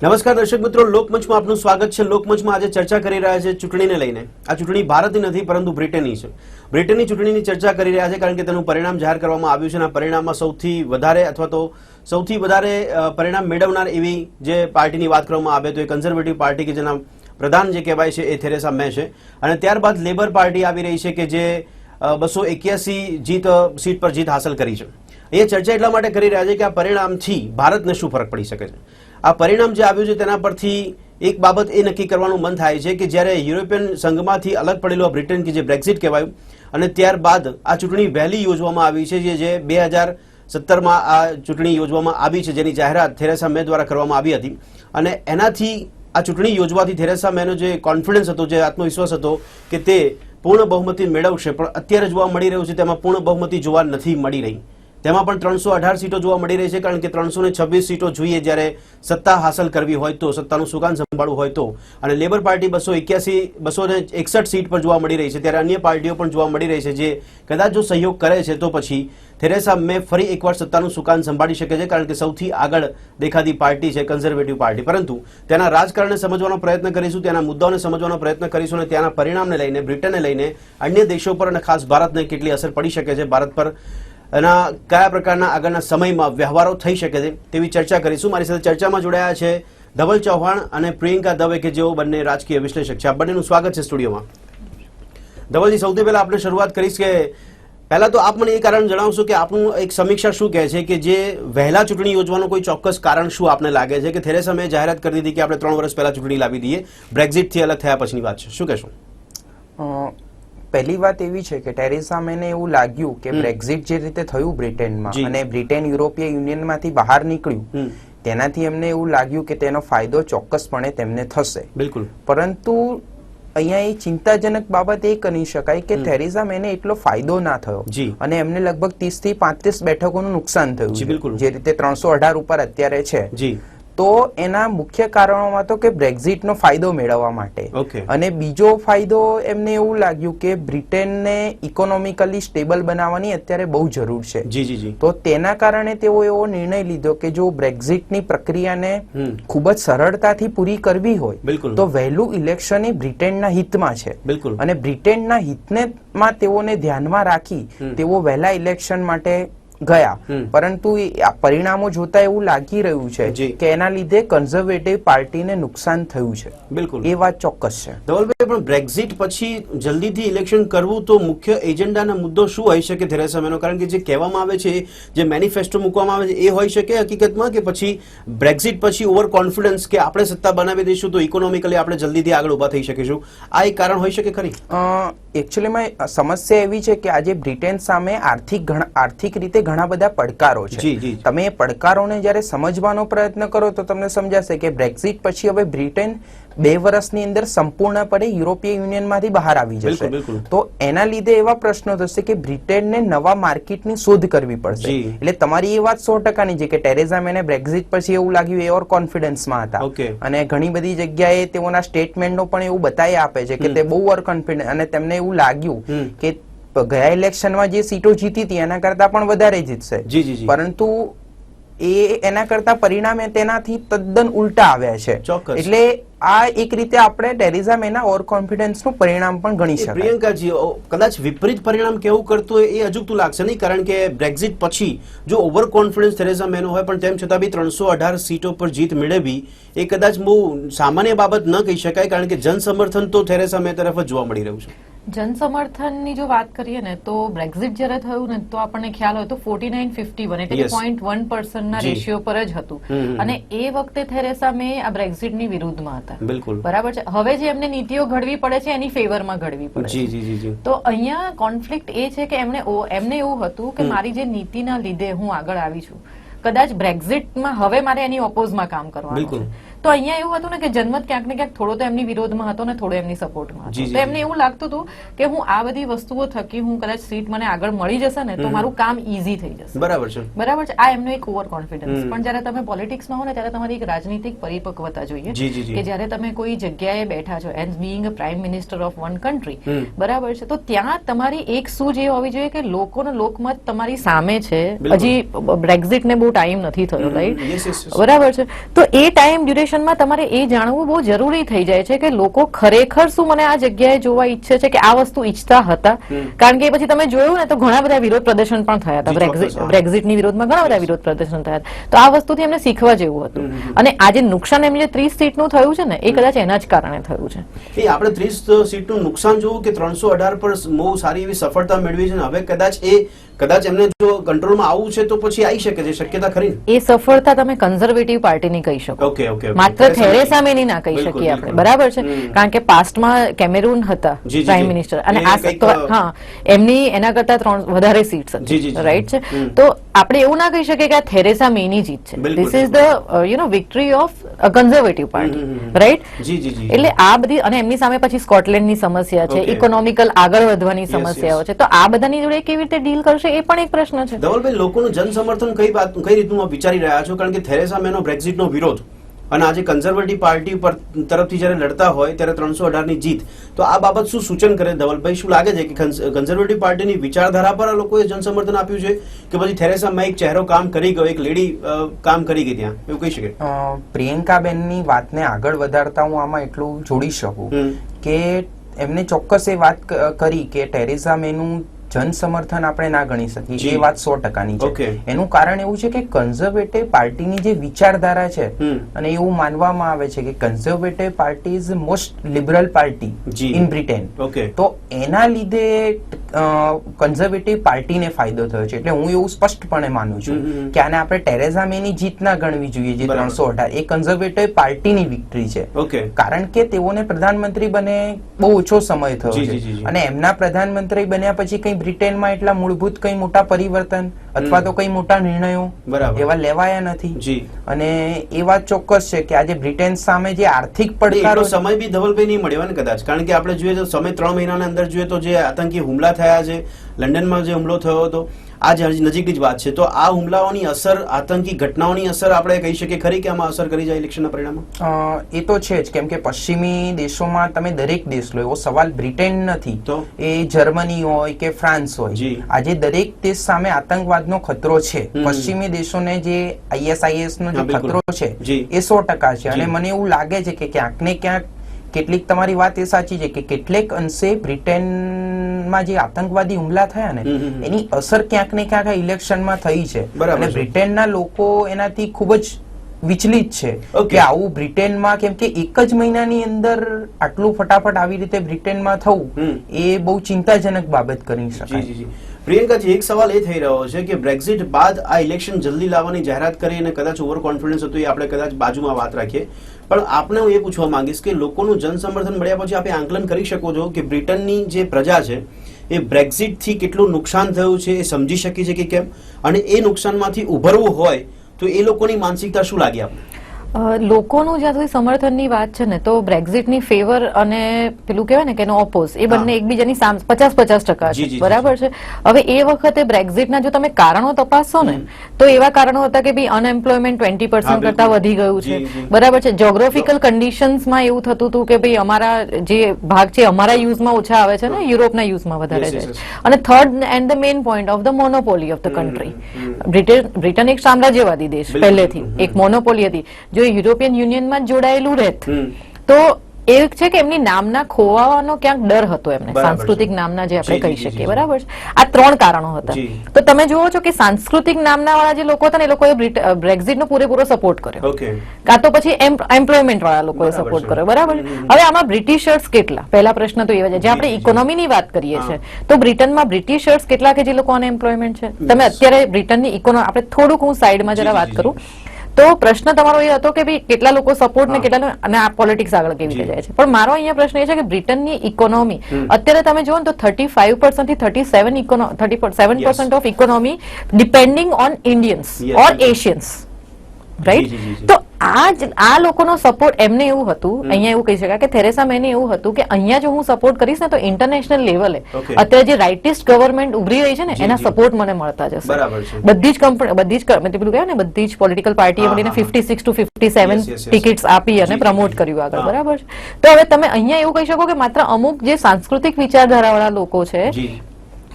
નમસ્કાર દર્શક મિત્રો, લોકમંચમાં આપનું સ્વાગત છે। લોકમંચમાં આજે ચર્ચા કરી રહ્યા છે ચૂંટણીને લઈને। આ ચૂંટણી ભારતની નથી પરંતુ બ્રિટનની છે। બ્રિટનની ચૂંટણીની ચર્ચા કરી રહ્યા છે કારણ કે તેનું પરિણામ જાહેર કરવામાં આવ્યું છે અને આ પરિણામમાં સૌથી વધારે પરિણામ મેળવનાર એવી જે પાર્ટીની વાત કરવામાં આવે તો એ કન્ઝર્વેટિવ પાર્ટી કે જેના પ્રધાન જે કહેવાય છે એ થેરેસા મે છે અને ત્યારબાદ લેબર પાર્ટી આવી રહી છે કે જે 281 સીટ પર જીત હાંસલ કરી છે। એ ચર્ચા એટલા માટે કરી રહ્યા છે કે આ પરિણામથી ભારતને શું ફરક પડી શકે છે। આ પરિણામ જે આવ્યું છે તેના પરથી એક બાબત એ નક્કી કરવાનું મન થાય છે કે જ્યારે યુરોપિયન સંઘમાંથી અલગ પડેલું બ્રિટન કે જે બ્રેક્ઝિટ કહેવાયું અને ત્યારબાદ આ ચૂંટણી વહેલી યોજવામાં આવી છે જે 2017માં આ ચૂંટણી યોજવામાં આવી છે જેની જાહેરાત થેરેસા મે દ્વારા કરવામાં આવી હતી અને એનાથી આ ચૂંટણી યોજવાથી થેરેસા મેનો જે કોન્ફિડન્સ હતો, જે આત્મવિશ્વાસ હતો કે તે પૂર્ણ બહુમતી મેળવશે, પણ અત્યારે જોવા મળી રહ્યું છે તેમાં પૂર્ણ બહુમતી જોવા નથી મળી રહી। તેમાં પણ 318 સીટો જોવા મળી રહી છે કારણ કે 326 સીટો જોઈએ જ્યારે સત્તા હાંસલ કરવી હોય તો, સત્તાનું સુકાન સંભાળવું હોય તો, અને લેબર પાર્ટી 261 સીટ પર જોવા મળી રહી છે ત્યારે અન્ય પાર્ટીઓ પણ જોવા મળી રહી છે જે કદાચ જો સહયોગ કરે છે તો પછી થેરેસા મે ફરી એકવાર સત્તાનું સુકાન સંભાળી શકે છે કારણ કે સૌથી આગળ દેખાતી પાર્ટી છે કન્ઝર્વેટિવ પાર્ટી। પરંતુ તેના રાજકારણને સમજવાનો પ્રયત્ન કરીશું, તેના મુદ્દાઓને સમજવાનો પ્રયત્ન કરીશું અને ત્યાંના પરિણામને લઈને, બ્રિટનને લઈને અન્ય દેશો પર અને ખાસ ભારતને કેટલી અસર પડી શકે છે, ભારત પર એના કયા પ્રકારના આગળના સમયમાં વ્યવહારો થઈ શકે છે તેવી ચર્ચા કરીશું। મારી સાથે ચર્ચામાં જોડાયા છે ધવલ ચૌહાણ અને પ્રિયંકા દવે કે જેઓ બંને રાજકીય વિશ્લેષક છે। આ બંનેનું સ્વાગત છે સ્ટુડિયોમાં। ધવલજી, સૌથી પહેલા આપણે શરૂઆત કરીશ કે પહેલા તો આપ મને એ કારણ જણાવશો કે આપનું એક સમીક્ષા શું કહે છે કે જે વહેલા ચૂંટણી યોજવાનું કોઈ ચોક્કસ કારણ શું આપને લાગે છે કે થેરેસા મે જાહેરાત કરી દીધી કે આપણે 3 વર્ષ પહેલા ચૂંટણી લાવી દઈએ, બ્રેક્ઝિટથી અલગ થયા પછીની વાત છે, શું કહેશો? પહેલી વાત એવી છે કે થેરેસા મેને એવું લાગ્યું કે બ્રેક્ઝિટ જે રીતે થયું બ્રિટનમાં અને બ્રિટન યુરોપીય યુનિયનમાંથી બહાર નીકળ્યું તેનાથી એમને એવું લાગ્યું કે તેનો ફાયદો ચોક્કસપણે તેમને થશે। બિલકુલ। પરંતુ અહીંયા એ ચિંતાજનક બાબત એ કહી શકાય કે થેરેસા મેને એટલો ફાયદો ના થયો અને એમને લગભગ 30 થી 35 બેઠકોનું નુકસાન થયું જે રીતે 318 ઉપર અત્યારે છે। તો એના મુખ્ય કારણોમાં તો કે બ્રેક્ઝિટનો ફાયદો મેળવવા માટે અને બીજો ફાયદો એમને એવું લાગ્યું કે બ્રિટનને ઇકોનોમિકલી સ્ટેબલ બનાવવાની અત્યારે બહુ જરૂર છે। તો તેના કારણે તેઓ એવો નિર્ણય લીધો કે જો બ્રેક્ઝિટની પ્રક્રિયાને ખૂબ જ સરળતાથી પૂરી કરવી હોય તો વહેલું ઇલેક્શન એ બ્રિટનના હિતમાં છે અને બ્રિટનના હિતને તેઓને ધ્યાનમાં રાખી તેઓ વહેલા ઇલેક્શન માટે ગયા। પરંતુ પરિણામો જોતા એવું લાગી રહ્યું છે કે એના લીધે કન્ઝર્વેટિવ પાર્ટીને નુકસાન થયું છે। બિલકુલ, એ વાત ચોક્કસ છે। ધવલભાઈ, પણ બ્રેક્ઝિટ પછી જલ્દીથી ઇલેક્શન કરવું તો મુખ્ય એજન્ડાનો મુદ્દો શું હોઈ શકે થેરેસા મેનો? કારણ કે જે કહેવામાં આવે છે, જે મેનિફેસ્ટો મૂકવામાં આવે છે એ હોઈ શકે હકીકતમાં કે પછી બ્રેક્ઝિટ પછી ઓવર કોન્ફિડન્સ કે આપણે સત્તા બનાવી દઈશું તો ઇકોનોમિકલી આપણે જલ્દીથી આગળ ઉભા થઈ શકીશું, આ એક કારણ હોઈ શકે ખરી? એકચ્યુઅલીમાં સમસ્યા એવી છે કે આજે બ્રિટન સામે આર્થિક રીતે ઘણા બધા પડકારો છે। તમે એ પડકારોને જ્યારે સમજવાનો પ્રયત્ન કરો તો તમને સમજાશે કે બ્રેક્ઝિટ પછી હવે બ્રિટન 2 વર્ષની અંદર સંપૂર્ણપણે યુરોપીય યુનિયનમાંથી બહાર આવી જશે। તો એના લીધે એવા પ્રશ્નો થશે કે બ્રિટનને નવા માર્કેટની શોધ કરવી પડશે। એટલે તમારી એ વાત 100%ની છે કે થેરેસા મેને બ્રેક્ઝિટ પછી એવું લાગ્યું એ ઓર કોન્ફિડન્સમાં હતા અને ઘણી બધી જગ્યાએ તેઓના સ્ટેટમેન્ટનો પણ એવું બતાવી આપે છે કે તે બહુ ઓર કોન્ફિડન્ટ અને તેમને એવું લાગ્યું કે ગયા ઇલેક્શનમાં જે સીટો જીતી હતી એના કરતા પણ વધારે જીતશે, પરંતુ એના કરતા પરિણામે તેનાથી તદ્દન ઉલટા આવ્યા છે। એટલે આ એક રીતે આપણે થેરેસા મેના ઓવર કોન્ફિડન્સનું પરિણામ પણ ગણી શકાય। પ્રિયંકાજી, કદાચ વિપરીત પરિણામ કેવું કરતું હોય એ અજુગતું લાગશે નહીં, કારણ કે બ્રેક્ઝિટ પછી જો ઓવર કોન્ફિડન્સ થેરેસા મેનો હોય પણ તેમ છતાં બી 318 સીટો પર જીત મેળવી એ કદાચ બહુ સામાન્ય બાબત ન કહી શકાય કારણ કે જન સમર્થન તો થેરેસા મે તરફ જ જોવા મળી રહ્યું છે। જન સમર્થનની જો વાત કરીએ ને તો બ્રેક્ઝિટ જ્યારે થયું ને તો આપણને ખ્યાલ હોય તો 49-51 એટલે 0.1% ના રેશિયો પર જ હતું અને એ વખતે થેરેસા મે આ બ્રેક્ઝિટની વિરુદ્ધમાં હતા। બિલકુલ, બરાબર છે। હવે જે એમને નીતિઓ ઘડવી પડે છે એની ફેવરમાં ઘડવી પડે છે। તો અહીંયા કોન્ફ્લિક્ટ એ છે કે એમને એવું હતું કે મારી જે નીતિના લીધે હું આગળ આવી છું, કદાચ બ્રેક્ઝિટમાં હવે મારે એની ઓપોઝમાં કામ કરવાનું છે તો અહીંયા એવું હતું ને કે જનમત ક્યાંક ને ક્યાંક થોડો તો એમની વિરોધમાં હતો ને થોડો એમની સપોર્ટમાં હતો। તો એમને એવું લાગતું હતું કે હું આ બધી વસ્તુઓ થકી હું કદાચ સીટ મને આગળ મળી જશે ને તો મારું કામ ઈઝી થઈ જશે। બરાબર છે, બરાબર છે। આ એમનો એક ઓવર કોન્ફિડન્સ। પણ જયારે તમે પોલિટિક્સમાં હો ને ત્યારે તમારી એક રાજનીતિક પરિપક્વતા જોઈએ કે જયારે તમે કોઈ જગ્યાએ બેઠા છો and being a prime minister of one country, બરાબર છે, તો ત્યાં તમારી એક સૂઝ એ હોવી જોઈએ કે લોકોનો લોકમત તમારી સામે છે। હજી બ્રેક્ઝિટને બહુ ટાઈમ નથી થયો, રાઈટ? બરાબર છે। તો એ ટાઈમ ડ્યુરેશન સિચ્યુએશનમાં તમારે એ જાણવું બહુ જરૂરી થઈ જાય છે કે લોકો ખરેખર શું મને આ જગ્યાએ જોવા ઈચ્છે છે કે આ વસ્તુ ઈચ્છતા હતા, કારણ કે પછી તમે જોયું ને તો ઘણા બધા વિરોધ પ્રદર્શન પણ થયા હતા, બ્રેક્ઝિટની વિરોધમાં ઘણા બધા વિરોધ પ્રદર્શન થયા હતા. તો આ વસ્તુથી એમને શીખવા જેવું હતું. અને આજે નુકસાન એમ જે 30 સીટનું થયું છે ને એ કદાચ એના જ કારણે થયું છે. એ આપણે 30 સીટનું નુકસાન જોવું કે 318 પર બહુ સારી એવી સફળતા મેળવી છે, હવે કદાચ એમને જો કંટ્રોલમાં આવવું છે તો પછી આવી શકે છે, શક્યતા ખરી? એ સફળતા તમે કન્ઝર્વેટિવ પાર્ટીની કહી શકો, માત્ર થેરેસા મેની ના કહી શકીએ આપણે, બરાબર છે? કારણ કે પાસ્ટમાં કેમેરૂન હતા પ્રાઇમ મિનિસ્ટર અને હા એમની એના કરતા વધારે સીટ્સ હતી, રાઈટ છે? તો આપણે એવું ના કહી શકીએ કે આ થેરેસા મેની જીત છે. This is the victory of conservative party, right? એટલે આ બધી, અને એમની સામે પછી સ્કોટલેન્ડની સમસ્યા છે, ઇકોનોમિકલ આગળ વધવાની સમસ્યાઓ છે, તો આ બધાની જોડે કેવી રીતે ડીલ કરશે એ પણ એક પ્રશ્ન છે. ધવલભાઈ, લોકોનું જન સમર્થન કઈ રીતનું વિચારી રહ્યા છો? કારણ કે થેરેસા મેનો બ્રેક્ઝિટનો વિરોધ અને આજે કન્ઝર્વેટિવ પાર્ટી પર તરફથી જયારે લડતા હોય ત્યારે 318 ની જીત, તો આ બાબત શું સૂચન કરે ધવલભાઈ? શું લાગે છે કે કન્ઝર્વેટિવ પાર્ટીની વિચારધારા પર આ લોકોએ જન સમર્થન આપ્યું છે કે પછી થેરેસા મે એક ચહેરો કામ કરી ગયો, એક લેડી કામ કરી ગઈ ત્યાં, એવું કહી શકે? પ્રિયંકાબેનની વાતને આગળ વધારતા હું આમાં એટલું જોડી શકું કે એમને ચોક્કસ એ વાત કરી કે થેરેસા મેનું જન સમર્થન આપણે ના ગણી શકીએ, એ વાત 100%ની છે. એનું કારણ એવું છે કે કન્ઝર્વેટિવ પાર્ટીની જે વિચારધારા છે, અને એવું માનવામાં આવે છે કે conservative party is most liberal party in Britain, તો એના લીધે કન્ઝર્વેટિવ પાર્ટીને ફાયદો થયો છે. એટલે હું એવું સ્પષ્ટપણે માનું છું કે આને આપણે થેરેસા મેની જીત ના ગણવી જોઈએ, જે 318 એ કન્ઝર્વેટિવ પાર્ટીની વિક્ટરી છે, કારણ કે તેઓને પ્રધાનમંત્રી બને બહુ ઓછો સમય થયો છે, અને એમના પ્રધાનમંત્રી બન્યા પછી કઈ બ્રિટેનમાં એટલા મૂળભૂત કઈ મોટા પરિવર્તન અથવા તો કઈ મોટા નિર્ણયો એવા લેવાયા નથી. અને એ વાત ચોક્કસ છે કે આજે બ્રિટેન સામે જે આર્થિક પડકારો, સમય બી ધવલભાઈ નહીં મળ્યો ને કદાચ, કારણ કે આપણે જોઈએ તો સમય 3 મહિનાના અંદર જોઈએ તો જે આતંકી હુમલા થયા છે, લંડનમાં જે હુમલો થયો હતો, આ નજીકની જ વાત છે, તો આ હુમલાઓની અસર, આતંકી ઘટનાઓની અસર આપણે કહી શકીએ ખરી કે આમાં અસર કરી જાય ઇલેક્શનના પરિણામમાં? એ તો છે જ, કેમ કે પશ્ચિમી દેશોમાં તમે દરેક દેશ લો, એવો સવાલ બ્રિટેન નથી, એ જર્મની હોય કે ફ્રાન્સ હોય, આજે દરેક દેશ સામે આતંકવાદનો ખતરો છે. પશ્ચિમી દેશોને જે ISIS નો જે ખતરો છે એ 100% છે. અને મને એવું લાગે છે કે ક્યાંક ને ક્યાંક કેટલીક, તમારી વાત એ સાચી છે કે કેટલેક અંશે બ્રિટેનમાં જે આતંકવાદી હુમલા થયા ને એની અસર ક્યાંક ને ક્યાંક ઇલેક્શનમાં થઈ છે, અને બ્રિટેનના લોકો એનાથી ખૂબ જ વિચલિત છે કે આવું બ્રિટેનમાં, કેમ કે એક જ મહિનાની અંદર આટલું ફટાફટ આવી રીતે બ્રિટેનમાં થવું એ બહુ ચિંતાજનક બાબત કરી શકાય. પ્રિયંકાજી, એક સવાલ એ થઈ રહ્યો છે કે બ્રેક્ઝિટ બાદ આ ઇલેક્શન જલ્દી લાવવાની જાહેરાત કરી અને કદાચ ઓવર કોન્ફિડન્સ હતું, એ આપણે કદાચ બાજુમાં વાત રાખીએ, પણ આપને હું એ પૂછવા માંગીશ કે લોકોનું જન સમર્થન મળ્યા પછી આપણે આંકલન કરી શકો છો કે બ્રિટનની જે પ્રજા છે એ બ્રેક્ઝિટ થી કેટલું નુકસાન થયું છે એ સમજી શકી છે કે કેમ, અને એ નુકસાનમાંથી ઉભરવું હોય તો એ લોકોની માનસિકતા શું લાગી આપને? લોકોનું જ્યાં સુધી સમર્થનની વાત છે ને, તો બ્રેક્ઝિટની ફેવર અને પેલું કહેવાય ને કે એનો ઓપોઝ, એ બંને એકબીજાની 50-50% છે, બરાબર છે? હવે એ વખતે બ્રેક્ઝિટના જો તમે કારણો તપાસશો ને તો એવા કારણો હતા કે ભાઈ અનએમ્પ્લોયમેન્ટ 20% કરતા વધી ગયું છે, બરાબર છે? જ્યોગ્રાફિકલ કન્ડિશન્સમાં એવું થતું હતું કે ભાઈ અમારા જે ભાગ છે અમારા યુઝમાં ઓછા આવે છે ને, યુરોપના યુઝમાં વધારે જાય છે. અને third and the main point of the monopoly of the country. Britain એક સામ્રાજ્યવાદી દેશ પહેલેથી, એક મોનોપોલી હતી. જો યુરોપિયન યુનિયનમાં જોડાયેલું રહેત તો એ છે કે એમની નામના ખોવાનો ક્યાંક ડર હતો એમને, સાંસ્કૃતિક નામના જે આપણે કહી શકીએ, બરાબર છે? આ 3 કારણો હતા. તો તમે જુઓ છો કે સાંસ્કૃતિક નામના વાળા જે લોકો હતા ને એ લોકોએ બ્રેક્ઝિટનો પૂરેપૂરો સપોર્ટ કર્યો, કાં તો પછી એમ્પ્લોયમેન્ટ વાળા લોકોએ સપોર્ટ કર્યો, બરાબર? હવે આમાં બ્રિટિશર્સ કેટલા, પહેલા પ્રશ્ન તો એ છે. જે આપણે ઇકોનોમીની વાત કરીએ છીએ તો બ્રિટનમાં બ્રિટિશર્સ કેટલા કે જે લોકો અનએમ્પ્લોયમેન્ટ છે? તમે અત્યારે બ્રિટનની ઇકોનોમી, આપણે થોડુંક હું સાઈડમાં જરા વાત કરું તો પ્રશ્ન તમારો એ હતો કે ભાઈ કેટલા લોકો સપોર્ટ ને કેટલા, અને આ પોલિટિક્સ આગળ કેવી રીતે જાય છે. પણ મારો અહીંયા પ્રશ્ન એ છે કે બ્રિટનની ઇકોનોમી અત્યારે તમે જુઓ ને તો 35% થી 37% of economy depending on Indians or Asians, right? તો આ લોકોનો સપોર્ટ એમને એવું હતું, અહીંયા એવું કહી શકાય કે થેરેસા મેને એવું હતું કે અહીંયા જો હું સપોર્ટ કરીશ ને તો ઇન્ટરનેશનલ લેવલે અત્યારે જે રાઇટિસ્ટ ગવર્મેન્ટ ઉભરી રહી છે ને એના સપોર્ટ મને મળતા જશે. બધી જ કંપની, બધી જ પેલું કહેવાય ને, બધી જ પોલિટિકલ પાર્ટીએ મળીને 56 to 57 ટિકિટ્સ આપી અને પ્રમોટ કર્યું આગળ, બરાબર છે? તો હવે તમે અહીંયા એવું કહી શકો કે માત્ર અમુક જે સાંસ્કૃતિક વિચારધારા વાળા લોકો છે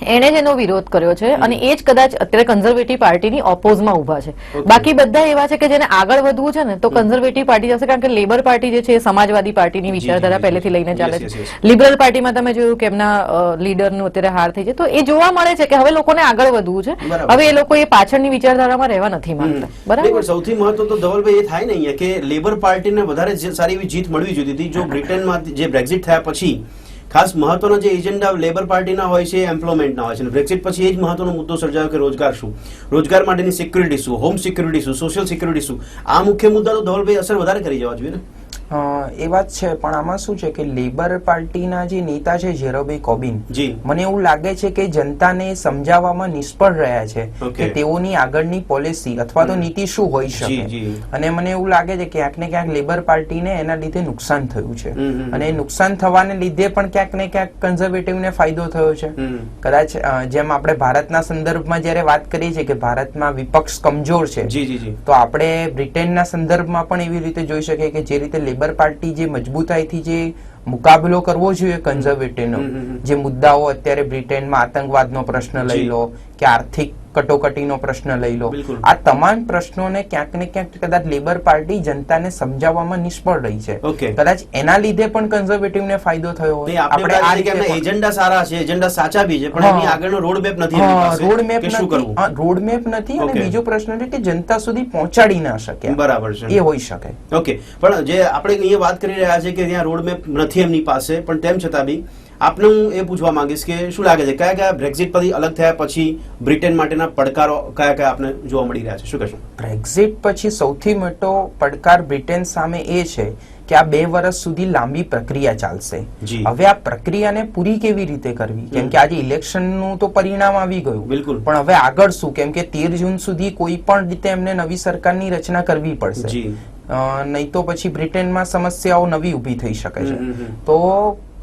એને જ એનો વિરોધ કર્યો છે અને એ જ કદાચ અત્યારે કન્ઝર્વેટિવ પાર્ટીની ઓપોઝમાં ઉભા છે. બાકી બધા એવા છે કે જેને આગળ વધવું છે ને તો કન્ઝર્વેટિવ પાર્ટી જશે, કારણ કે લેબર પાર્ટી જે છે એ સમાજવાદી પાર્ટીની વિચારધારા પહેલેથી લઈને ચાલે છે. લિબરલ પાર્ટીમાં તમે જોયું કે એમના લીડરનું અત્યારે હાર થઈ છે, તો એ જોવા મળે છે કે હવે લોકોને આગળ વધવું છે, હવે એ લોકો એ પાછળની વિચારધારામાં રહેવા નથી માંગતા. બરાબર. સૌથી મહત્વ તો ધવલભાઈ એ થાય ને અહીંયા કે લેબર પાર્ટીને વધારે સારી એવી જીત મળવી જોઈતી હતી. જો બ્રિટનમાં જે બ્રેક્ઝિટ થયા પછી ખાસ મહત્વનો જે એજન્ડા લેબર પાર્ટીના હોય છે એમ્પ્લોયમેન્ટના હોય છે. બ્રેક્ઝિટ પછી એ જ મહત્વનો મુદ્દો સર્જાયો કે રોજગાર શું, રોજગાર માટેની સિક્યુરિટી શું, હોમ સિક્યુરિટી શું, સોશિયલ સિક્યુરિટી શું, આ મુખ્ય મુદ્દા તો ધવલભાઈ અસર વધારે કરી જવા જોઈએ ને. એ વાત છે, પણ આમાં શું છે કે લેબર પાર્ટીના જે નેતા છે જેરોમી કોર્બિન, મને એવું લાગે છે કે જનતાને સમજાવવામાં નિષ્ફળ રહ્યા છે કે તેઓની આગળની પોલિસી અથવા તો નીતિ શું હોઈ શકે. અને મને એવું લાગે છે કે ક્યાંક ને ક્યાંક લેબર પાર્ટીને એના લીધે નુકસાન થયું છે, અને નુકસાન થવાને લીધે પણ ક્યાંક ને ક્યાંક કન્ઝર્વેટિવને ફાયદો થયો છે. કદાચ જેમ આપણે ભારતના સંદર્ભમાં જયારે વાત કરીએ છીએ કે ભારતમાં વિપક્ષ કમજોર છે, તો આપણે બ્રિટનના સંદર્ભમાં પણ એવી રીતે જોઈ શકીએ કે જે રીતે લેબર પાર્ટી જે મજબૂતાઈથી જે મુકાબલો કરવો જોઈએ કન્ઝર્વેટિવનો, જે મુદ્દાઓ અત્યારે બ્રિટનમાં આતંકવાદનો પ્રશ્ન લઈ લો કે આર્થિક કટોકટીનો પ્રશ્ન લઈ લો, આ તમામ પ્રશ્નોને ક્યાંક ને ક્યાંક કદાચ લેબર પાર્ટી જનતાને સમજાવવામાં નિષ્ફળ રહી છે. કદાચ એના લીધે પણ કન્ઝર્વેટિવને ફાયદો થયો હોય. આપણે આ રીતે એજન્ડા સારા છે, એજન્ડા સાચા બી છે, પણ એની આગળનો રોડમેપ નથી. રોડમેપ નથી, અને બીજો પ્રશ્ન છે કે જનતા સુધી પહોંચાડી ના શકે. બરાબર છે, એ હોઈ શકે. ઓકે, પણ જે આપણે અહીંયા વાત કરી રહ્યા છે કે ત્યાં રોડમેપ નથી એમની પાસે, પણ તેમ છતાં બી આપને હું એ પૂછવા માંગીશ કે શું લાગે છે કયા કયા બ્રેક્ઝિટ પછી અલગ થયા પછી બ્રિટન માટેના પડકારો કયા કયા આપને જોવા મળી રહ્યા છે, શું કહેશો? બ્રેક્ઝિટ પછી સૌથી મોટો પડકાર બ્રિટન સામે એ છે કે આ 2 વર્ષ સુધી લાંબી પ્રક્રિયા ચાલશે. હવે આ પ્રક્રિયાને પૂરી કેવી રીતે કરવી, કેમ કે આજે ઇલેક્શનનું તો પરિણામ આવી ગયું, બિલકુલ, પણ હવે આગળ શું, કેમ કે 13 જૂન સુધી કોઈ પણ રીતે એમને નવી સરકારની રચના કરવી પડશે, નહીં તો પછી બ્રિટનમાં સમસ્યાઓ નવી ઊભી થઈ શકે છે. તો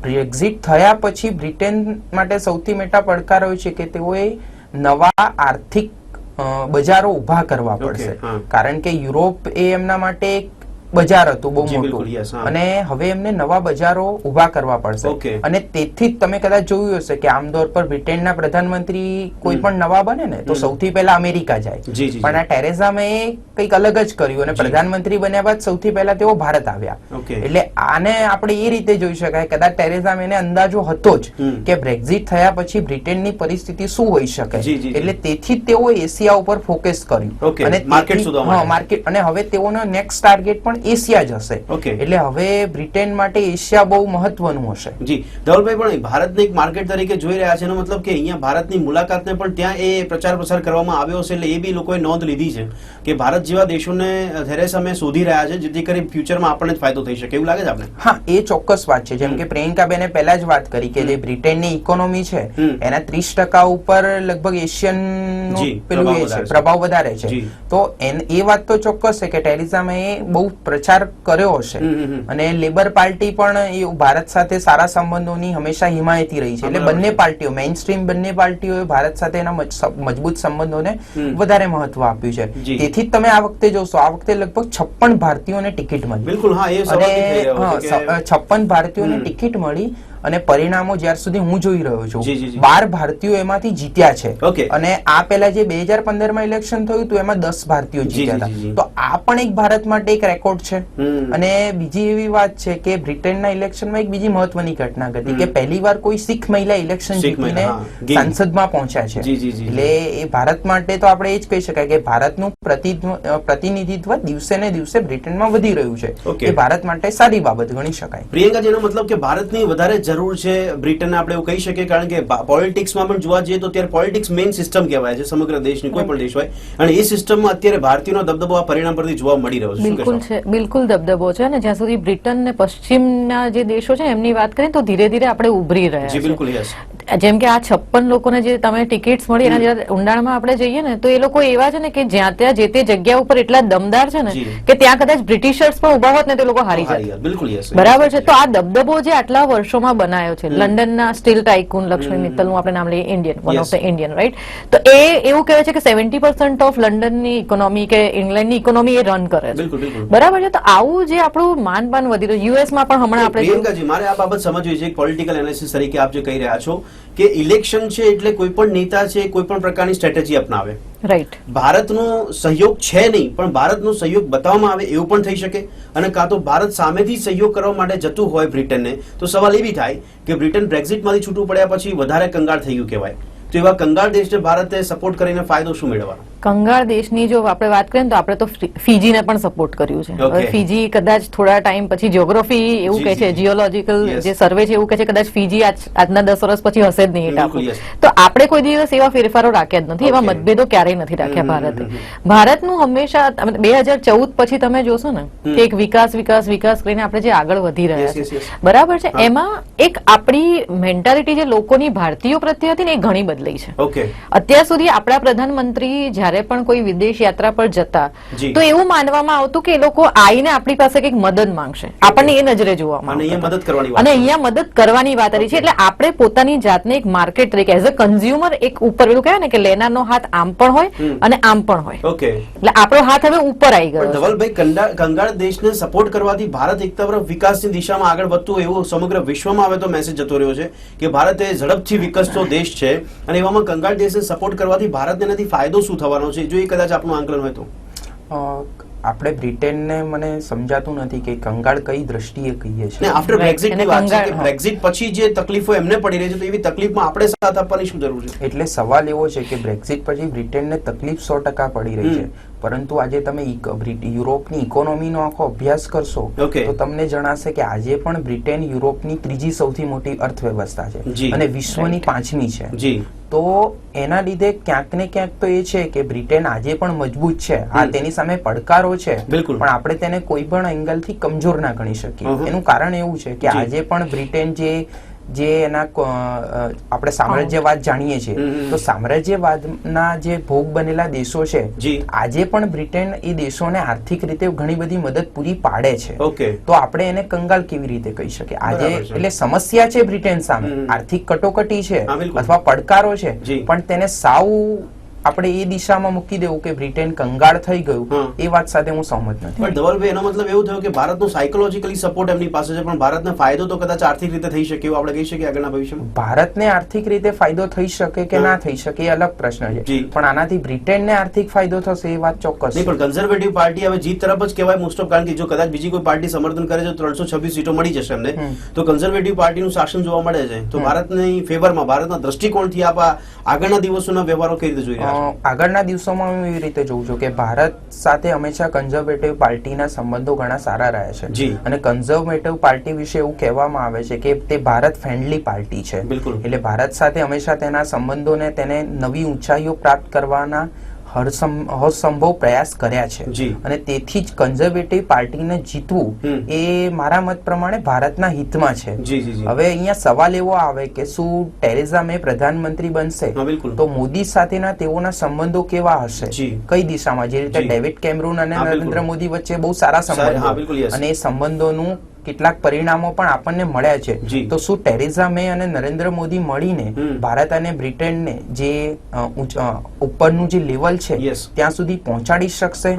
બ્રેક્ઝિટ થયા પછી બ્રિટન માટે સૌથી મોટા પડકાર હોય છે કે તેઓએ નવા આર્થિક બજારો ઉભા કરવા પડશે, કારણ કે યુરોપ એ એમના માટે એક બજાર હતું બહુ મોટું, અને હવે એમને નવા બજારો ઉભા કરવા પડશે. અને તેથી જ તમે કદાચ જોયું હશે કે આમતોર પર બ્રિટનના પ્રધાનમંત્રી કોઈ પણ નવા બને ને તો સૌથી પહેલા અમેરિકા જાય, પણ આ ટેરેઝા મે કંઈક અલગ જ કર્યું અને પ્રધાનમંત્રી બન્યા બાદ સૌથી પહેલા તેઓ ભારત આવ્યા. એટલે આને આપણે એ રીતે જોઈ શકાય, કદાચ ટેરેઝા મેને અંદાજો હતો જ કે બ્રેક્ઝિટ થયા પછી બ્રિટનની પરિસ્થિતિ શું હોઈ શકે, એટલે તેથી જ તેઓ એશિયા ઉપર ફોકસ કર્યું અને માર્કેટ, અને હવે તેઓનો નેક્સ્ટ ટાર્ગેટ પણ એશિયા જ હશે. એટલે હવે બ્રિટન માટે એશિયા બહુ મહત્વનું હશે. જી ધવલભાઈ, પણ ભારતને એક માર્કેટ તરીકે જોઈ રહ્યા છે, એનો મતલબ કે અહીંયા ભારતની મુલાકાતને પણ ત્યાં એ પ્રચાર પ્રસાર કરવામાં આવ્યો છે, એટલે એ બી લોકોએ નોંધ લીધી છે કે ભારત જેવા દેશોને થેરેસા મે શોધી રહ્યા છે, જેથી કરી ફ્યુચરમાં આપણને જ ફાયદો થઈ શકે, એવું લાગે છે આપને? હા, એ ચોક્કસ વાત છે. જેમ કે પ્રિયંકાબેને પહેલા જ વાત કરી કે જે બ્રિટનની ઇકોનોમી છે એના 30% ઉપર લગભગ એશિયન પેલું એ છે, પ્રભાવ વધારે છે. તો એ વાત તો ચોક્કસ છે કે ટેરેઝા મે બહુ પ્રચાર કર્યો હશે, અને લેબર પાર્ટી પણ ભારત સાથે સારા સંબંધોની હંમેશા હિમાયતી રહી છે. એટલે બંને પાર્ટીઓ, મેઇન સ્ટ્રીમ બંને પાર્ટીઓએ ભારત સાથેના મજબૂત સંબંધોને વધારે મહત્વ આપ્યું છે. તેથી જ તમે આ વખતે જોશો, આ વખતે લગભગ 56 ભારતીયોને ટિકિટ મળી. બિલકુલ, હા, એ સવાલ થઈ રહ્યો છે કે 56 ભારતીયોને ટિકિટ મળી, અને પરિણામો જ્યાર સુધી હું જોઈ રહ્યો છું 12 ભારતીયો એમાંથી જીત્યા છે. અને આ પહેલા જે 2015 માં ઇલેક્શન થયું હતું એમાં 10 ભારતીયો જીત્યા હતા. તો આ પણ એક ભારત માટે એક રેકોર્ડ છે. અને બીજી એવી વાત છે કે બ્રિટનના ઇલેક્શનમાં એક બીજી મહત્વની ઘટના ઘટી કે પહેલીવાર કોઈ શીખ મહિલા ઇલેક્શન જીતીને સંસદમાં પહોંચ્યા છે. એટલે એ ભારત માટે તો આપણે એ જ કહી શકાય કે ભારતનું પ્રતિનિધિત્વ દિવસે ને દિવસે બ્રિટનમાં વધી રહ્યું છે. એ ભારત માટે સારી બાબત ગણી શકાય. પ્રિયંકા, જેનો મતલબ કે ભારતની વધારે જરૂર છે બ્રિટન, આપણે એવું કહી શકીએ, કારણ કે પોલિટિક્સમાં પણ જોવા જઈએ તો અત્યારે પોલિટિક્સ મેઇન સિસ્ટમ કહેવાય છે સમગ્ર દેશની, કોઈ પણ દેશ હોય, અને એ સિસ્ટમમાં અત્યારે ભારતીયોનો દબદબો આ પરિણામ પરથી જોવા મળી રહ્યો છે. બિલકુલ દબદબો છે, અને જ્યાં સુધી બ્રિટન ને પશ્ચિમના જે દેશો છે એમની વાત કરીએ તો ધીરે ધીરે આપણે ઉભરી રહ્યા છે. બિલકુલ, યસ. જેમ કે આ 56 લોકોને જે તમે ટિકિટ્સ મળી એના જરા ઊંડાણમાં આપણે જઈએ ને તો એ લોકો એવા છે ને કે જ્યાં ત્યાં જે તે જગ્યા ઉપર એટલા દમદાર છે ને કે ત્યાં કદાચ બ્રિટિશર્સ પણ ઉભા હોત ને તે લોકો હારી જાય. બિલકુલ, યસ. બરાબર છે. તો આ દબદબો જે આટલા વર્ષોમાં બનાયો છે, લંડનના સ્ટીલ ટાઇકૂન લક્ષ્મી મિત્તલનું આપણે નામ લઈએ, Indian, one of the Indian, right? તો એ એવું કહેવાય છે કે 70% ઓફ લંડનની ઇકોનોમી કે ઇંગ્લેન્ડની ઇકોનોમી એ રન કરે છે. બરાબર છે. તો આવું જે આપણું માનપાન વધી રહ્યું, યુએસમાં પણ હમણાં આપણે, પ્રિયંકાજી, મારે આ બાબત સમજવી છે પોલિટિકલ એનાલિસિસ તરીકે આપ જે કહી રહ્યા છો કે ઇલેક્શન છે એટલે કોઈ પણ નેતા છે કોઈ પણ પ્રકારની સ્ટ્રેટેજી અપનાવે, રાઈટ, ભારતનો સહયોગ છે નહીં પણ ભારતનો સહયોગ બતાવવામાં આવે એવું પણ થઈ શકે, અને કાં તો ભારત સામેથી સહયોગ કરવા માટે જતું હોય બ્રિટનને, તો સવાલ એ બી થાય કે બ્રિટન બ્રેક્ઝિટમાંથી છૂટું પડ્યા પછી વધારે કંગાળ થઈ ગયું કહેવાય, તો એવા કંગાળ દેશને ભારતે સપોર્ટ કરીને ફાયદો શું મેળવવાનો? કંગાળ દેશની જો આપણે વાત કરીએ તો આપણે તો ફીજીને પણ સપોર્ટ કર્યું છે. હવે ફીજી કદાચ થોડા ટાઈમ પછી જ્યોગ્રાફી એવું કહે છે, જીઓલોજીકલ જે સર્વે છે એવું કહે છે કદાચ ફીજી આજના 10 વર્ષ પછી હશે જ નહીં એ ટાપુ. તો આપણે કોઈ દિવસ એવા ફેરફારો રાખ્યા જ નથી, એવા મતભેદો ક્યારેય નથી રાખ્યા ભારતે. ભારતનું હંમેશા 2014 પછી તમે જોશો ને કે એક વિકાસ વિકાસ વિકાસ કરીને આપણે જે આગળ વધી રહ્યા છે, બરાબર છે, એમાં એક આપણી મેન્ટાલિટી જે લોકોની ભારતીયો પ્રત્યે હતી ને એ ઘણી બદલાઈ છે. અત્યાર સુધી આપણા પ્રધાનમંત્રી જ્યારે પણ કોઈ વિદેશ યાત્રા પર જતા તો એવું માનવામાં આવતું કે એ લોકો આવીને આપણી પાસે કંઈક મદદ માંગશે, આપણને એ નજરે જોવામાં અને અહીંયા મદદ કરવાની વાત કરી છે. એટલે આપણે પોતાની જાતને એક માર્કેટ તરીકે એઝ અ કન્ઝ્યુમર એક ઉપર પેલું કહેવાય ને કે લેનારનો હાથ આમ પણ હોય અને આમ પણ હોય, એટલે આપણો હાથ હવે ઉપર આવી ગયો. ધવલભાઈ, કંગાળ દેશને સપોર્ટ કરવાથી ભારત એક તરફ વિકાસની દિશામાં આગળ વધતું એવું સમગ્ર વિશ્વમાં હવે તો મેસેજ જતો રહ્યો છે કે ભારત એ ઝડપથી વિકસતો દેશ છે, અને એવામાં કંગાળ દેશને સપોર્ટ કરવાથી ભારતને એનાથી ફાયદો શું થવાનો છે, જો એ કદાચ આપનું આંકલન હોય તો? આપણે બ્રિટેનને મને સમજાતું નથી કે કંગાળ કઈ દ્રષ્ટિએ કહીએ છીએ. આફ્ટર બ્રેક્ઝિટ ની વાત છે કે બ્રેક્ઝિટ પછી જે તકલીફો એમને પડી રહી છે તો એવી તકલીફમાં આપણે સાથ આપવાની શું જરૂર છે? એટલે સવાલ એવો છે કે બ્રેક્ઝિટ પછી બ્રિટેનને તકલીફ 100% પડી રહી છે, પરંતુ આજે તમે યુરોપની ઇકોનોમીનો આખો અભ્યાસ કરશો તો તમને જણાશે કે આજે પણ બ્રિટેન યુરોપની ત્રીજી સૌથી મોટી અર્થવ્યવસ્થા છે અને વિશ્વની 5મી છે. તો એના લીધે ક્યાંક ને ક્યાંક તો એ છે કે બ્રિટેન આજે પણ મજબૂત છે, આ તેની સામે પડકારો છે, પણ આપણે તેને કોઈ પણ એંગલથી કમજોર ના ગણી શકીએ. એનું કારણ એવું છે કે આજે પણ બ્રિટેન જે એના આપણે સામ્રાજ્યવાદ જાણીએ છીએ તો સામ્રાજ્યવાદના જે ભોગ બનેલા દેશો છે, આજે પણ બ્રિટેન એ દેશોને આર્થિક રીતે ઘણી બધી મદદ પૂરી પાડે છે. તો આપણે એને કંગાલ કેવી રીતે કહી શકીએ? આજે એટલે સમસ્યા છે બ્રિટેન સામે, આર્થિક કટોકટી છે અથવા પડકારો છે, પણ તેને સાવ આપણે એ દિશામાં મૂકી દેવું કે બ્રિટેન કંગાળ થઈ ગયું, એ વાત સાથે હું સહમત નથી. પણ ધવલભાઈ, એનો મતલબ એવું થયો કે ભારતનો સાયકોલોજીકલી સપોર્ટ એમની પાસે છે, પણ ભારતને ફાયદો તો કદાચ આર્થિક રીતે થઈ શકે એવું આપણે કહી શકીએ આગળના ભવિષ્યમાં? ભારતને આર્થિક રીતે ફાયદો થઈ શકે કે ના થઈ શકે એ અલગ પ્રશ્ન છે, પણ આનાથી બ્રિટેનને આર્થિક ફાયદો થશે એ વાત ચોક્કસ નહીં. પણ કન્ઝર્વેટિવ પાર્ટી હવે જીત તરફ જ કહેવાય મોસ્ટ ઓફ, કારણ કે જો કદાચ બીજી કોઈ પાર્ટી સમર્થન કરે છે તો 326 સીટો મળી જશે એમને, તો કન્ઝર્વેટિવ પાર્ટીનું શાસન જોવા મળે છે. તો ભારતની ફેવરમાં, ભારતના દ્રષ્ટિકોણથી આપ આગળના દિવસોના વ્યવહારો કઈ રીતે જોઈ રહ્યા છો? આગળના દિવસોમાં હું એવી રીતે જોઉં છું કે ભારત સાથે હંમેશા કન્ઝર્વેટિવ પાર્ટીના સંબંધો ઘણા સારા રહ્યા છે, અને કન્ઝર્વેટિવ પાર્ટી વિશે એવું કહેવામાં આવે છે કે તે ભારત ફ્રેન્ડલી પાર્ટી છે. એટલે ભારત સાથે હંમેશા તેના સંબંધોને તેને નવી ઊંચાઈઓ પ્રાપ્ત કરવાના હરસંભવ પ્રયાસ કર્યા છે, અને તેથી જ કન્ઝર્વેટિવ પાર્ટીને જીતવું એ મારા મત પ્રમાણે ભારતના હિતમાં છે. હવે અહીંયા સવાલ એવો આવે કે શું ટેરેઝા મે પ્રધાનમંત્રી બનશે તો મોદી સાથેના તેઓના સંબંધો કેવા હશે, કઈ દિશામાં? જે રીતે ડેવિડ કેમરૂન અને નરેન્દ્ર મોદી વચ્ચે બહુ સારા સંબંધો, અને એ સંબંધોનું કેટલાક પરિણામો પણ આપણને મળ્યા છે. તો શું ટેરેઝા મે અને નરેન્દ્ર મોદી મળીને ભારત અને બ્રિટેનને જે ઉપરનું જે લેવલ છે ત્યાં સુધી પહોંચાડી શકશે?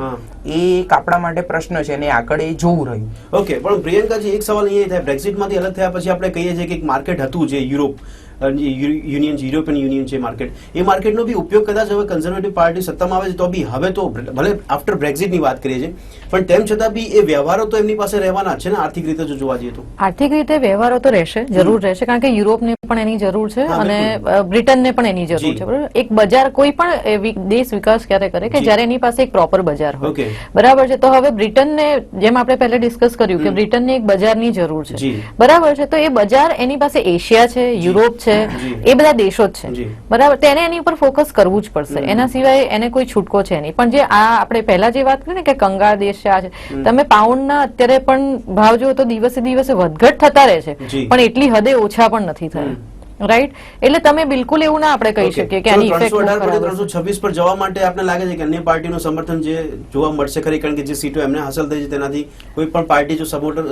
એ એક આપણા માટે પ્રશ્ન છે અને આગળ એ જોવું રહ્યું. ઓકે, પણ પ્રિયંકાજી, એક સવાલ એ થાય, બ્રેક્ઝિટમાંથી અલગ થયા પછી આપણે કહીએ છીએ કે એક માર્કેટ હતું જે યુરોપિયન યુનિયન છે માર્કેટ, એ માર્કેટનો બી ઉપયોગ કદાચ હવે કન્ઝર્વેટિવ પાર્ટી સત્તામાં આવે છે તો બી હવે તો ભલે આફ્ટર બ્રેક્ઝિટની વાત કરીએ છીએ, પણ તેમ છતાં બી એ વ્યવહારો તો એમની પાસે રહેવાના છે ને આર્થિક રીતે જો જોવા જઈએ તો? આર્થિક રીતે વ્યવહારો તો રહેશે, જરૂર રહેશે, કારણ કે યુરોપને પણ એની જરૂર છે અને બ્રિટનને પણ એની જરૂર છે. બરાબર, એક બજાર, કોઈ પણ દેશ વિકાસ ક્યારે કરે કે જ્યારે એની પાસે એક પ્રોપર બજાર હોય, બરાબર છે. તો હવે બ્રિટનને, જેમ આપણે પહેલા ડિસ્કસ કર્યું કે બ્રિટનને એક બજારની જરૂર છે, બરાબર છે, તો એ બજાર એની પાસે એશિયા છે, યુરોપ છે, એ બધા દેશો જ છે, બરાબર. તેને એની ઉપર ફોકસ કરવું જ પડશે, એના સિવાય એને કોઈ છૂટકો છે નહીં. પણ જે આ આપણે પહેલા જે વાત કરી ને કે કંગાળ દેશ છે, આ છે, તમે પાઉન્ડના અત્યારે પણ ભાવ જુઓ તો દિવસે દિવસે વધઘટ થતા રહે છે, પણ એટલી હદે ઓછા પણ નથી થયા, રાઈટ. એટલે તમે બિલકુલ એવું ના આપણે કહી શકીએ કે આની ઇફેક્ટ 326 પર જવા માટે આપને લાગે છે કે અન્ય પાર્ટીનું સમર્થન જે જોવા મળશે ખરી, કારણ કે જે સીટો એમને હાંસલ થઈ છે તેનાથી કોઈ પણ પાર્ટી જો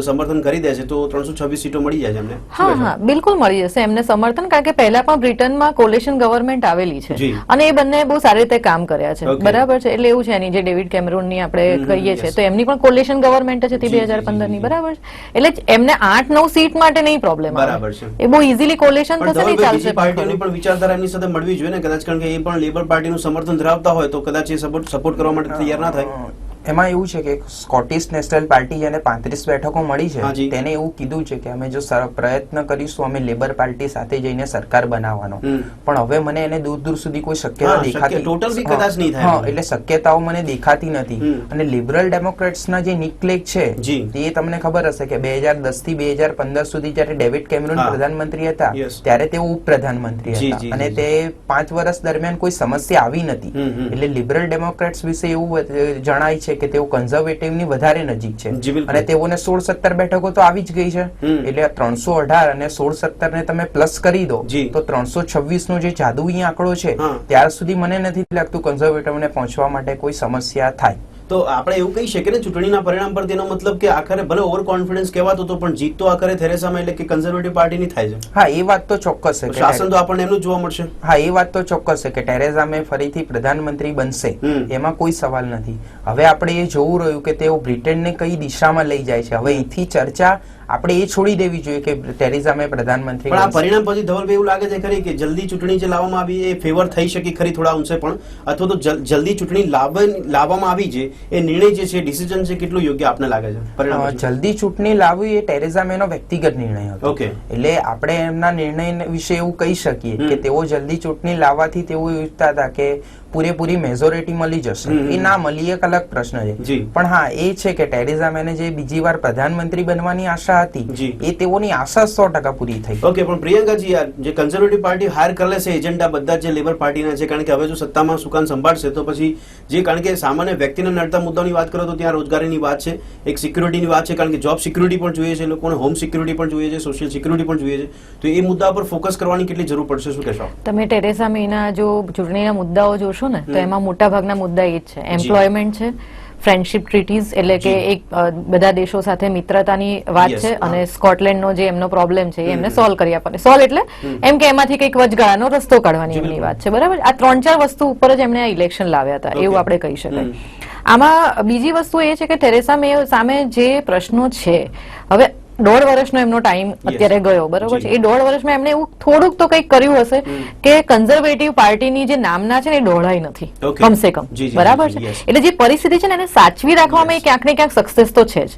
સમર્થન કરી દે છે તો 326 સીટો મળી જાય છે એમને? હા, બિલકુલ મળી જશે એમને સમર્થન, કારણ કે પહેલા પણ બ્રિટનમાં કોલેશન ગવર્મેન્ટ આવેલી છે અને એ બંને બહુ સારી રીતે કામ કર્યા છે, બરાબર છે. એટલે એવું છે એની જે ડેવિડ કેમરૂનની આપણે કહીએ છીએ તો એમની પણ કોલેશન ગવર્મેન્ટ છે 2015 ની, બરાબર છે. એટલે એમને 8-9 સીટ માટે નહીં પ્રોબ્લેમ આવે, એ બહુ ઇઝીલી કોલેશન થશે નહીં ચાલશે. પાર્ટીઓની પણ વિચારધારા એમની સાથે મળવી જોઈએ ને કદાચ, કારણ કે એ પણ લેબર પાર્ટીનું સમર્થન ધરાવતા હોય તો કદાચ એ સપોર્ટ કરવા માટે તૈયાર ના થાય. એમાં એવું છે કે સ્કોટિશ નેશનલ પાર્ટી જેને 35 બેઠકો મળી છે તેને એવું કીધું છે કે અમે જો પ્રયત્ન કરીશું અમે લેબર પાર્ટી સાથે જઈને સરકાર બનાવવાનો, પણ હવે મને એને દૂર દૂર સુધી કોઈ શક્યતા દેખાતી એટલે શક્યતાઓ મને દેખાતી નથી. અને લિબરલ ડેમોક્રેટ્સના જે નિક ક્લેગ છે એ તમને ખબર હશે કે 2010 થી 2015 સુધી જયારે ડેવિડ કેમેરોન પ્રધાનમંત્રી હતા ત્યારે તેઓ ઉપપ્રધાનમંત્રી હતા અને તે 5 વર્ષ દરમિયાન કોઈ સમસ્યા આવી નથી. એટલે લિબરલ ડેમોક્રેટ્સ વિશે એવું જણાય છે કે તેઓ કન્ઝર્વેટિવની વધારે નજીક છે અને તેઓને 16-17 બેઠકો તો આવી જ ગઈ છે. એટલે 318 અને 16-17 ને તમે પ્લસ કરી દો તો 326 નો જે જાદુઈ આંકડો છે ત્યાર સુધી મને નથી લાગતું કન્ઝર્વેટિવને પહોંચવા માટે કોઈ સમસ્યા થાય. તો આપણે એવું કહી શકીએ ને ચૂંટણીના પરિણામ પર તેનો મતલબ કે આખરે ભલે ઓવર કોન્ફિડન્સ કહેવાતો હતો પણ જીત તો આખરે થેરેસા મે એટલે કે કન્ઝર્વેટિવ પાર્ટીની થાય છે. હા એ વાત તો ચોક્કસ છે. શાસન તો આપણને એમનું જોવા મળશે. હા એ વાત તો ચોક્કસ છે કે ટેરેઝા મે ફરીથી પ્રધાનમંત્રી બનશે એમાં કોઈ સવાલ નથી. હવે આપણે એ જોવું રહ્યું કે તેઓ બ્રિટનને કઈ દિશામાં લઈ જાય છે. હવે અહીંથી ચર્ચા આપણે એ છોડી દેવી જોઈએ કે ટેરેઝા મે પ્રધાનમંત્રી. પણ આ પરિણામ પછી ધવલભાઈ એવું લાગે છે ખરી કે જલ્દી ચૂંટણી જે લાવવામાં આવી એ ફેવર થઈ શકી ખરી થોડા અંશે પણ, અથવા તો જલ્દી ચૂંટણી લાવવામાં આવી છે એ નિર્ણય જે છે ડિસિઝન છે કેટલું યોગ્ય આપને લાગે છે? જલ્દી ચૂંટણી લાવવી એ ટેરેઝા મેનો વ્યક્તિગત નિર્ણય હતો. એટલે આપણે એમના નિર્ણય વિશે એવું કહી શકીએ કે તેઓ જલ્દી ચૂંટણી લાવવાથી તેઓ ઈચ્છતા હતા કે પૂરેપૂરી મેજોરિટી મળી જશે. એ ના મળી એક અલગ પ્રશ્ન છે, પણ હા એ છે કે ટેરેઝા મેને જે બીજી વાર પ્રધાનમંત્રી બનવાની આશા હતી એ તેઓની આશા 100% પૂરી થઈ. ઓકે, પણ પ્રિયંકાજી યાર જે કન્ઝર્વેટિવ પાર્ટી હાયર કરે છે એજન્ડા બધા જે લેબર પાર્ટીના છે, કારણ કે હવે જો સત્તામાં સુકાન સંભાળશે તો પછી જે કારણ કે સામાન્ય વ્યક્તિને નડતા મુદ્દાની વાત કરો તો ત્યાં રોજગારીની વાત છે, એક સિક્યુરિટીની વાત છે, કારણ કે જોબ સિક્યુરિટી પણ જોઈએ છે લોકોને, હોમ સિક્યુરિટી પણ જોઈએ છે, સોશિયલ સિક્યુરિટી પણ જોઈએ છે. તો એ મુદ્દા પર ફોકસ કરવાની કેટલી જરૂર પડશે, શું કહેશો તમે? ટેરેઝા મેના જો ચૂંટણીના મુદ્દાઓ જોશો ને તો એમાં મોટા ભાગના મુદ્દા એ જ છે. એમ્પ્લોયમેન્ટ છે, ફ્રેન્ડશિપ ટ્રીટીઝ એટલે કે એક બધા દેશો સાથે મિત્રતાની વાત છે, અને સ્કોટલેન્ડનો જે એમનો પ્રોબ્લેમ છે એ એમને સોલ્વ કરી આપવાની. સોલ્વ એટલે એમ કે એમાંથી કંઈક વચગાળાનો રસ્તો કાઢવાની એમની વાત છે, બરાબર? આ 3-4 વસ્તુ ઉપર જ એમણે આ ઇલેક્શન લાવ્યા હતા એવું આપણે કહી શકાય. આમાં બીજી વસ્તુ એ છે કે ટેરેસા મે સામે જે પ્રશ્નો છે, હવે 1.5 વર્ષનો એમનો ટાઈમ અત્યારે ગયો, બરોબર છે? એ 1.5 વર્ષમાં એમને એવું થોડુંક તો કંઈક કર્યું હશે કે કન્ઝર્વેટિવ પાર્ટીની જે નામના છે ને એ ડોળાઈ નથી, કમસે કમ, બરાબર છે? એટલે જે પરિસ્થિતિ છે ને એને સાચવી રાખવામાં એ ક્યાંક ને ક્યાંક સક્સેસ તો છે જ.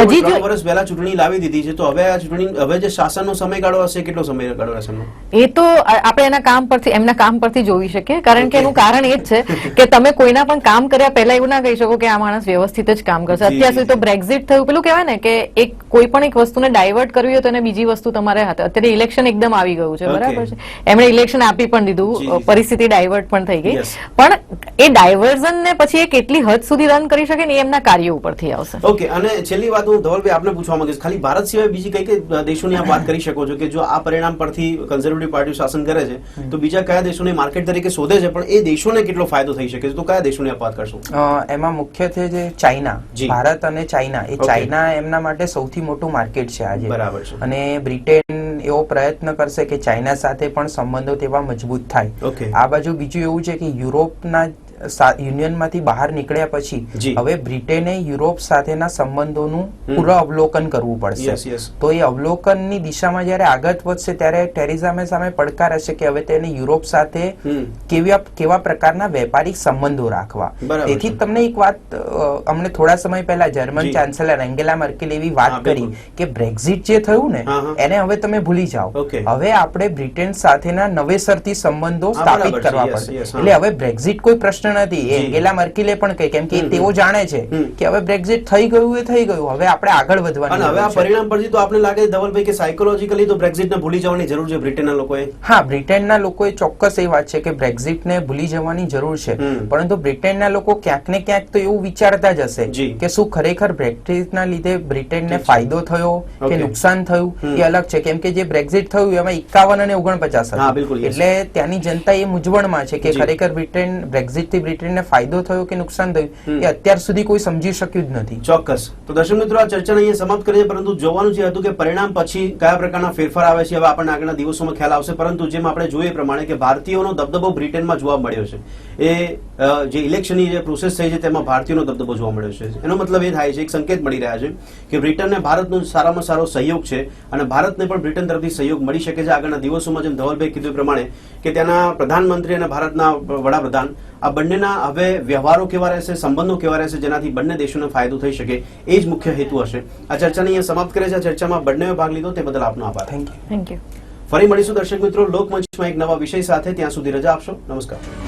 હજી 3 વર્ષ પહેલા ચૂંટણી લાવી દીધી છે, તો હવે આ ચૂંટણી હવે જે શાસનનો સમયગાળો હશે કેટલો સમયગાળો હશે એ તો આપણે એના કામ પરથી, એમના કામ પરથી જોઈ શકીએ, કારણ કે એનું કારણ એ જ છે કે તમે કોઈના પણ કામ કર્યા પહેલા એવું ના કહી શકો કે આ માણસ વ્યવસ્થિત જ કામ કરશે. અત્યાર સુધી તો બ્રેક્ઝિટ થયું, પેલું કહેવાય ને કે એક કોઈ પણ એક વસ્તુને ડાયવર્ટ કરવી હોય તો એને બીજી વસ્તુ તમારે હાથે. અત્યારે ઇલેક્શન એકદમ આવી ગયું છે, બરાબર છે? એમણે ઇલેક્શન આપી પણ દીધું, પરિસ્થિતિ ડાયવર્ટ પણ થઈ ગઈ, પણ એ ડાયવર્ઝન ને પછી એ કેટલી હદ સુધી રન કરી શકે ને એ એમના કાર્યો ઉપરથી આવશે. ઓકે, અને છેલ્લી વાત હું ધવલભાઈ આપને પૂછવા માંગીશ, ખાલી ભારત સિવાય બીજી કઈ કઈ દેશોની આપ વાત કરી શકો છો કે જો આ પરિણામ પરથી કન્ઝર્વેટિવ પાર્ટી શાસન કરે છે તો બીજા કયા દેશોને માર્કેટ તરીકે શોધે છે, પણ એ દેશોને કેટલો ફાયદો થઈ શકે છે, તો કયા દેશોની આપ વાત કરશો? એમાં મુખ્યત્વે જે ચાઇના, ભારત અને ચાઇના, એ ચાઇના એમના માટે સૌથી મોટું માર્કેટ છે આજે, બરાબર છે? અને બ્રિટેન એવો પ્રયત્ન કરશે કે ચાઇના સાથે પણ સંબંધો તેવા મજબૂત થાય. આ બાજુ બીજું એવું છે કે યુરોપના યુનિયનમાંથી બહાર નીકળ્યા પછી હવે બ્રિટેને યુરોપ સાથેના સંબંધોનું પૂર્વ અવલોકન કરવું પડશે. તો એ અવલોકનની દિશામાં જયારે આગળ વધશે ત્યારે ટેરેઝા મે સામે પડકાર હશે કે હવે તેને યુરોપ સાથે કેવા પ્રકારના વેપારિક સંબંધો રાખવા. તેથી તમને એક વાત, અમને થોડા સમય પહેલા જર્મન ચાન્સેલર એન્ગેલા મર્કેલ એવી વાત કરી કે બ્રેક્ઝિટ જે થયું ને એને હવે તમે ભૂલી જાઓ, હવે આપણે બ્રિટેન સાથેના નવેસરથી સંબંધો સ્થાપિત કરવા પડશે. એટલે હવે બ્રેક્ઝિટ કોઈ પ્રશ્ન નથી, એન્ગેલા મર્કેલે પણ કહી, કેમ કે તેઓ જાણે છે કે હવે બ્રેક્ઝિટ થઈ ગયું એ થઈ ગયું, હવે આપણે આગળ વધવાનું. હવે આ પરિણામ પરથી તો આપણે લાગે ધવલભાઈ કે સાયકોલોજીકલી તો બ્રેક્ઝિટને ભૂલી જવાની જરૂર છે બ્રિટેનના લોકોએ. હા, બ્રિટેનના લોકોએ ચોક્કસ એ વાત છે કે બ્રેક્ઝિટને ભૂલી જવાની જરૂર છે, પરંતુ બ્રિટેનના લોકો ક્યાંક ને ક્યાંક તો એવું વિચારતા જ હશે કે શું ખરેખર બ્રેક્ઝિટના લીધે બ્રિટેનને ફાયદો થયો કે નુકસાન થયું, એ અલગ છે. કેમ કે જે બ્રેક્ઝિટ થયું એમાં 51 અને 49 હતા, એટલે ત્યાંની જનતા એ મૂંઝવણમાં છે કે ખરેખર બ્રિટેન બ્રેક્ઝિટ એનાથી બ્રિટનને ફાયદો થયો કે નુકસાન થયું એ અત્યાર સુધી કોઈ સમજી શક્યું જ નથી. ચોક્કસ. તો દર્શક મિત્રો, આ ચર્ચાને અહીંયા સમાપ્ત કરીએ, પરંતુ જોવાનું જે હતું કે પરિણામ પછી કયા પ્રકારના ફેરફાર આવે છે હવે આપણને આગળના દિવસોમાં ખ્યાલ આવશે. પરંતુ જેમ આપણે જોઈએ પ્રમાણે કે ભારતીયોનો દબદબો બ્રિટનમાં જોવા મળ્યો છે, એ જે ઇલેક્શનની જે પ્રોસેસ થઈ છે તેમાં ભારતીયોનો દબદબો જોવા મળ્યો છે. એનો મતલબ એ થાય છે, એક સંકેત મળી રહ્યા છે કે બ્રિટનને ભારતનો સારામાં સારો સહયોગ છે અને ભારતને પણ બ્રિટન તરફથી સહયોગ મળી શકે છે આગળના દિવસોમાં. જેમ ધવલભાઈ કીધું પ્રમાણે કે ત્યાંના પ્રધાનમંત્રી અને ભારતના વડાપ્રધાન આ બંનેના હવે વ્યવહારો કેવા રહેશે, સંબંધો કેવા રહેશે, જેનાથી બંને દેશોને ફાયદો થઈ શકે, એ જ મુખ્ય હેતુ હશે. આ ચર્ચાને અહીંયા સમાપ્ત કરે છે. આ ચર્ચામાં બંનેએ ભાગ લીધો તે બદલ આપનો આભાર. Thank you. ફરી મળીશું દર્શક મિત્રો લોકમંચમાં એક નવા વિષય સાથે. ત્યાં સુધી રજા આપશો. નમસ્કાર.